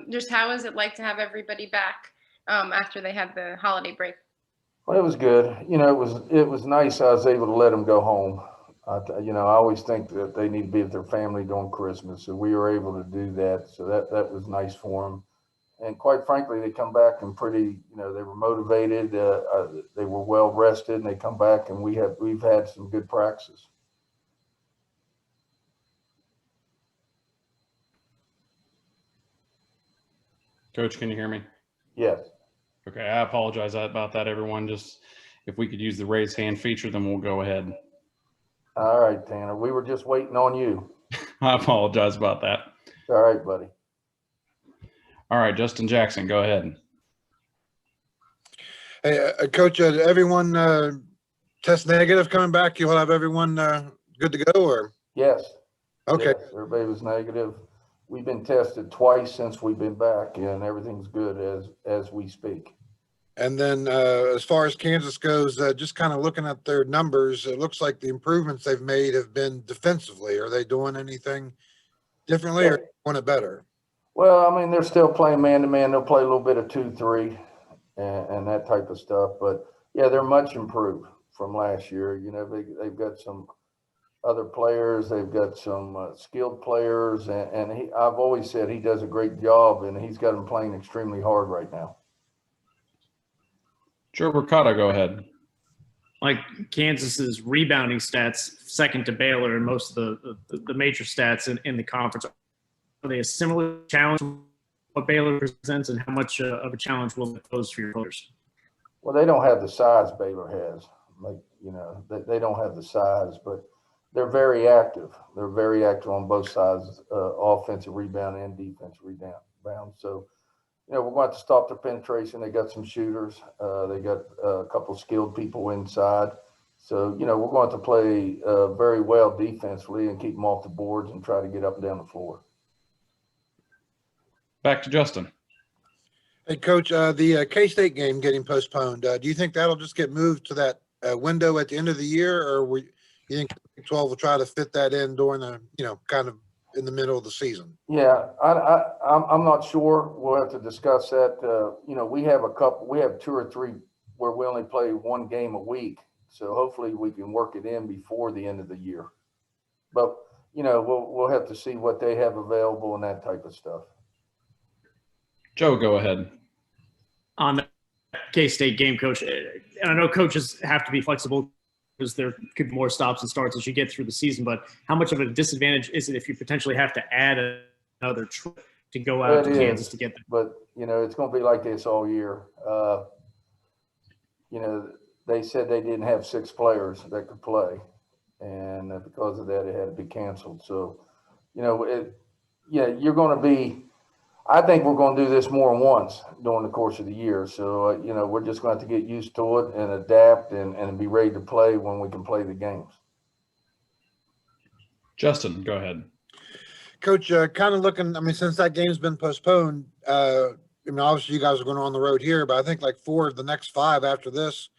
Just how is it like to have everybody back after they had the holiday break? Well, it was good. It was nice. I was able to let them go home. I always think that they need to be with their family during Christmas, so we were able to do that. So that was nice for them. And quite frankly, they come back and they were motivated. They were well rested, and they come back, and we've had some good practices. Coach, can you hear me? Yes. Okay, I apologize about that, everyone. Just if we could use the raise hand feature, then we'll go ahead. All right, Tanner. We were just waiting on you. I apologize about that. All right, buddy. All right, Justin Jackson, go ahead. Hey, Coach, everyone test negative coming back? You'll have everyone good to go, or? Yes. Okay. Yes, everybody was negative. We've been tested twice since we've been back, and everything's good as we speak. And then as far as Kansas goes, just kind of looking at their numbers, it looks like the improvements they've made have been defensively. Are they doing anything differently or doing it better? Well, I mean, they're still playing man-to-man. They'll play a little bit of 2-3 and that type of stuff. But, yeah, they're much improved from last year. They've got some other players. They've got some skilled players. And I've always said he does a great job, and he's got them playing extremely hard right now. Joe Ricotta, go ahead. Like Kansas's rebounding stats, second to Baylor in most of the major stats in the conference. Are they a similar challenge to what Baylor presents, and how much of a challenge will it pose for your players? Well, they don't have the size Baylor has. They don't have the size, but they're very active. They're very active on both sides, offensive rebound and defensive rebound. So, we're going to have to stop their penetration. They got some shooters. They got a couple of skilled people inside. So, we're going to have to play very well defensively and keep them off the boards and try to get up and down the floor. Back to Justin. Hey, Coach, the K-State game getting postponed. Do you think that'll just get moved to that window at the end of the year, or you think Big 12 will try to fit that in during the, kind of in the middle of the season? Yeah, I'm not sure. We'll have to discuss that. We have 2 or 3 where we only play one game a week. So hopefully we can work it in before the end of the year. But, we'll have to see what they have available and that type of stuff. Joe, go ahead. On the K-State game, Coach, and I know coaches have to be flexible because there could be more stops and starts as you get through the season, but how much of a disadvantage is it if you potentially have to add another trip to go out to Kansas to get there? But, it's going to be like this all year. They said they didn't have 6 players that could play, and because of that, it had to be canceled. So, you're going to be – I think we're going to do this more than once during the course of the year. So, we're just going to have to get used to it and adapt and be ready to play when we can play the games. Justin, go ahead. Coach, kind of looking, since that game's been postponed, obviously you guys are going on the road here, but I think like 4 of the next 5 after this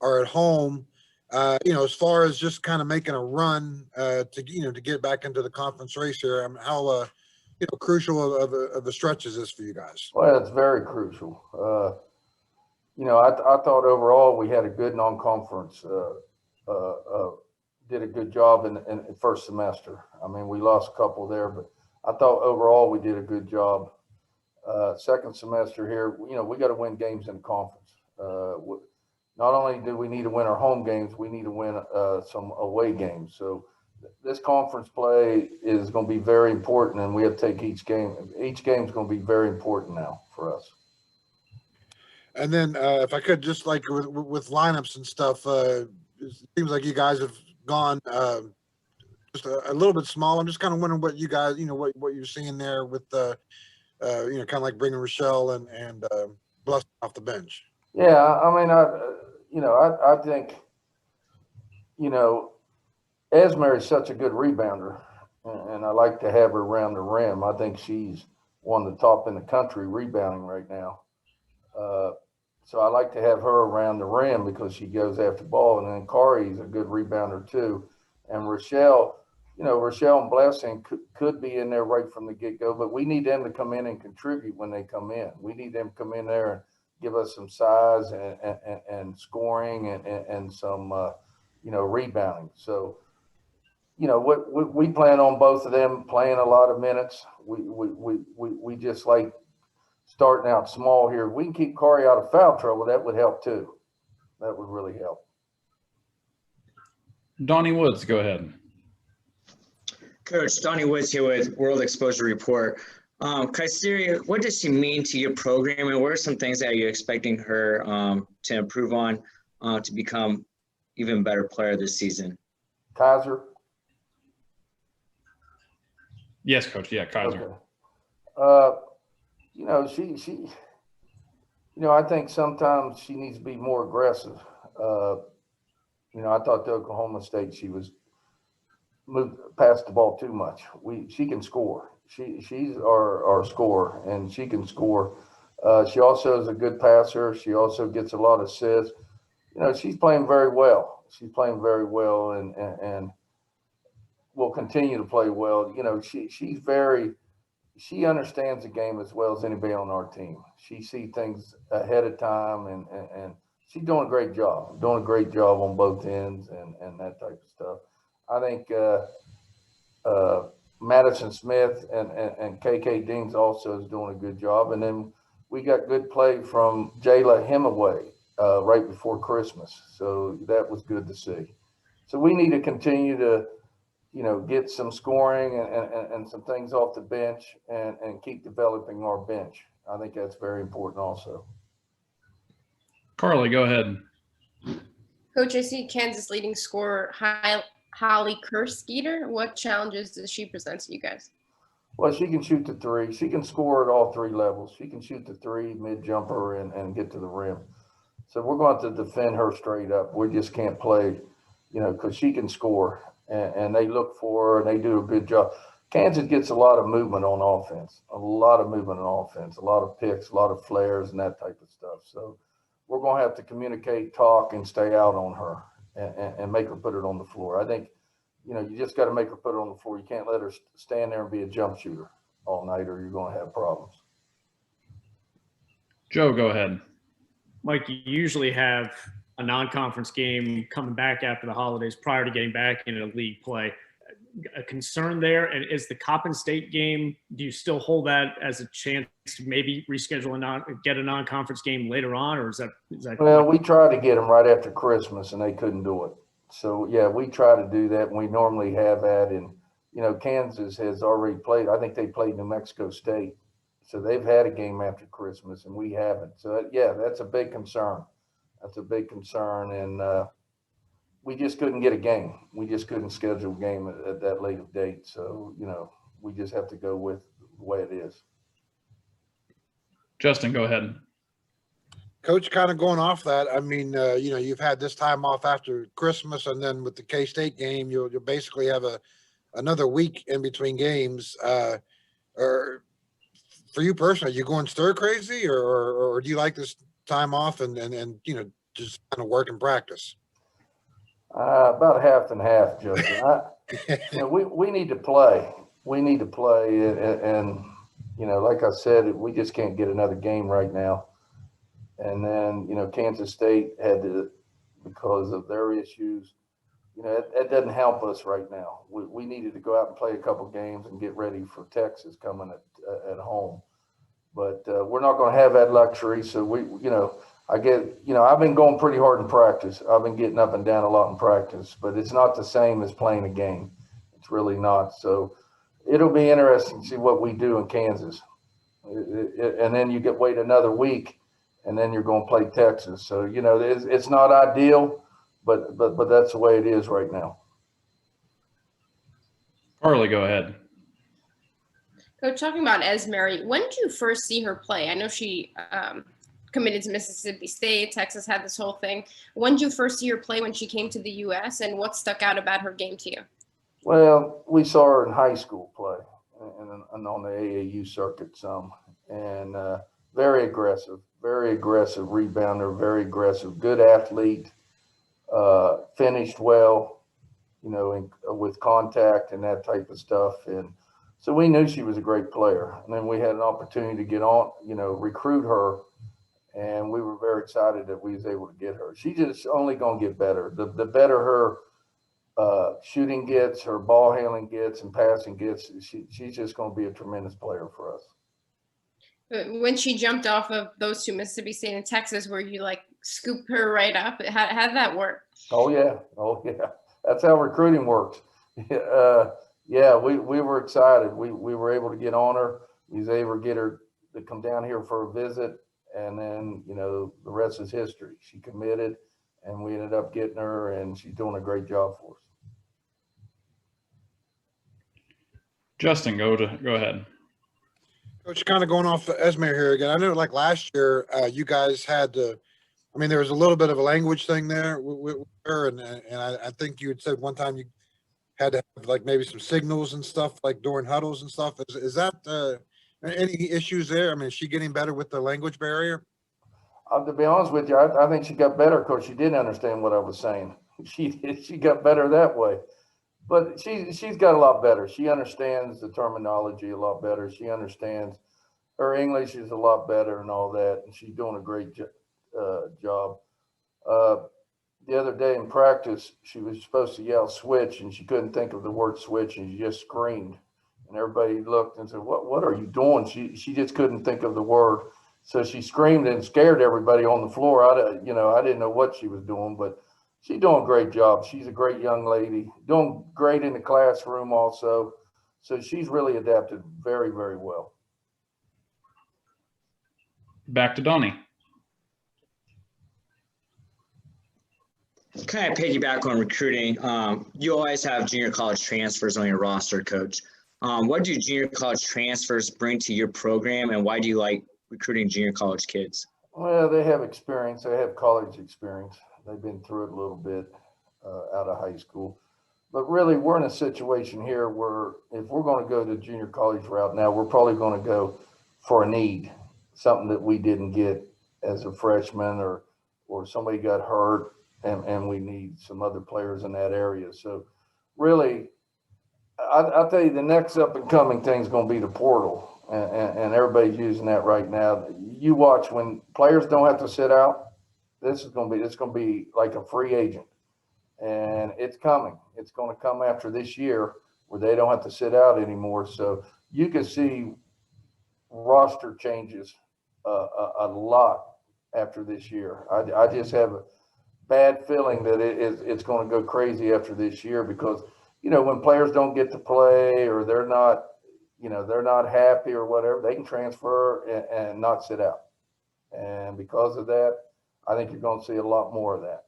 are at home. As far as just kind of making a run to get back into the conference race here, how crucial of a stretch is this for you guys? Well, it's very crucial. I thought overall we had a good non-conference, did a good job in the first semester. We lost a couple there, but I thought overall we did a good job. Second semester here, we got to win games in the conference. Not only do we need to win our home games, we need to win some away games. So this conference play is going to be very important, and we have to take each game. Each game is going to be very important now for us. And then if I could, just like with lineups and stuff, it seems like you guys have gone just a little bit small. I'm just kind of wondering what you guys, what you're seeing there with the, kind of like bringing Rochelle and Bless off the bench. Yeah, I think, Esmer is such a good rebounder, and I like to have her around the rim. I think she's one of the top in the country rebounding right now. So I like to have her around the rim because she goes after the ball. And then Carey is a good rebounder too. And Rochelle, Rochelle and Blessing could be in there right from the get-go, but we need them to come in and contribute when they come in. We need them to come in there and give us some size and scoring and some, rebounding. So, we plan on both of them playing a lot of minutes. We just like starting out small here. If we can keep Carey out of foul trouble, that would help too. That would really help. Donnie Woods, go ahead. Coach, Donnie Woods here with World Exposure Report. Kayseri, what does she mean to your program, and what are some things that you're expecting her to improve on to become even better player this season? Kaiser? Yes, Coach. Yeah, Kaiser. Okay. I think sometimes she needs to be more aggressive. I thought the Oklahoma State, she was moved past the ball too much. She can score. She's our scorer, and she can score. She also is a good passer. She also gets a lot of assists. She's playing very well. She's playing very well, and will continue to play well. She understands the game as well as anybody on our team. She sees things ahead of time, and she's doing a great job. Doing a great job on both ends and that type of stuff. I think Madison Smith and KK Deans also is doing a good job. And then we got good play from Jayla Hemingway right before Christmas. So that was good to see. So we need to continue to, get some scoring and some things off the bench and keep developing our bench. I think that's very important also. Carly, go ahead. Coach, I see Kansas leading scorer Holly Kerskeeter. What challenges does she present to you guys? Well, she can shoot the three. She can score at all three levels. She can shoot the three, mid-jumper, and get to the rim. So we're going to defend her straight up. We just can't play, because she can score. And they look for her, and they do a good job. Kansas gets a lot of movement on offense, a lot of picks, a lot of flares, and that type of stuff. So we're going to have to communicate, talk, and stay out on her and make her put it on the floor. I think, you just got to make her put it on the floor. You can't let her stand there and be a jump shooter all night, or you're going to have problems. Joe, go ahead. Mike, you usually have a non-conference game coming back after the holidays prior to getting back into league play. A concern there, and is the Coppin State game, do you still hold that as a chance to maybe reschedule get a non-conference game later on, or is that Well, we tried to get them right after Christmas, and they couldn't do it. So, yeah, we try to do that, and we normally have that. And, Kansas has already played. I think they played New Mexico State. So they've had a game after Christmas, and we haven't. So, yeah, that's a big concern. That's a big concern, and we just couldn't get a game. We just couldn't schedule a game at that late of date. So, we just have to go with the way it is. Justin, go ahead. Coach, kind of going off that, I mean, you've had this time off after Christmas, and then with the K-State game, you'll basically have another week in between games. Or for you personally, are you going stir crazy, or do you like this time off and just kind of work and practice? About half and half, Justin. We need to play. We need to play, and like I said, we just can't get another game right now. And then Kansas State had to, because of their issues. That doesn't help us right now. We needed to go out and play a couple games and get ready for Texas coming at home. But we're not going to have that luxury. So I've been going pretty hard in practice. I've been getting up and down a lot in practice, but it's not the same as playing a game. It's really not. So it'll be interesting to see what we do in Kansas. And then you wait another week, and then you're going to play Texas. So, it's not ideal, but that's the way it is right now. Carly, go ahead. Coach, talking about Esmeri, when did you first see her play? I know she committed to Mississippi State. Texas had this whole thing. When did you first see her play when she came to the U.S., and what stuck out about her game to you? Well, we saw her in high school play and on the AAU circuit some, and very aggressive rebounder, very aggressive, good athlete, finished well. you know, with contact and that type of stuff. And so we knew she was a great player. And then we had an opportunity to get on, you know, recruit her. And we were very excited that we was able to get her. She just only going to get better. The better her shooting gets, her ball handling gets, and passing gets, she's just going to be a tremendous player for us. When she jumped off of those two, Mississippi State and Texas, where you like scoop her right up, how did that work? Oh yeah, that's how recruiting works. Yeah, we were excited. We were able to get on her. We was able to get her to come down here for a visit, and then, you know, the rest is history. She committed, and we ended up getting her, and she's doing a great job for us. Justin, go ahead. Coach, kind of going off Esmer here again. I know like last year, you guys had to, I mean, there was a little bit of a language thing there with her. And I think you had said one time you had to have like maybe some signals and stuff like during huddles and stuff. Is that any issues there? I mean, is she getting better with the language barrier? To be honest with you, I think she got better because she didn't understand what I was saying. She got better that way. But she's got a lot better. She understands the terminology a lot better. She understands her English is a lot better and all that. And she's doing a great job. The other day in practice, she was supposed to yell switch, and she couldn't think of the word switch, and she just screamed. And everybody looked and said, "What are you doing?" She just couldn't think of the word. So she screamed and scared everybody on the floor. I didn't know what she was doing, but she's doing a great job. She's a great young lady, doing great in the classroom also. So she's really adapted very, very well. Back to Donnie. Kind of piggyback on recruiting. You always have junior college transfers on your roster, Coach. What do junior college transfers bring to your program, and why do you like recruiting junior college kids? Well, they have experience. They have college experience. They've been through it a little bit out of high school. But really, we're in a situation here where if we're going to go the junior college route now, we're probably going to go for a need, something that we didn't get as a freshman, or somebody got hurt, and we need some other players in that area. So really, I'll tell you, the next up and coming thing is going to be the portal. And everybody's using that right now. You watch when players don't have to sit out. It's going to be like a free agent, and it's coming. It's going to come after this year where they don't have to sit out anymore. So you can see roster changes a lot after this year. I just have a bad feeling that it's going to go crazy after this year because, you know, when players don't get to play or they're not happy or whatever, they can transfer and not sit out. And because of that, I think you're going to see a lot more of that.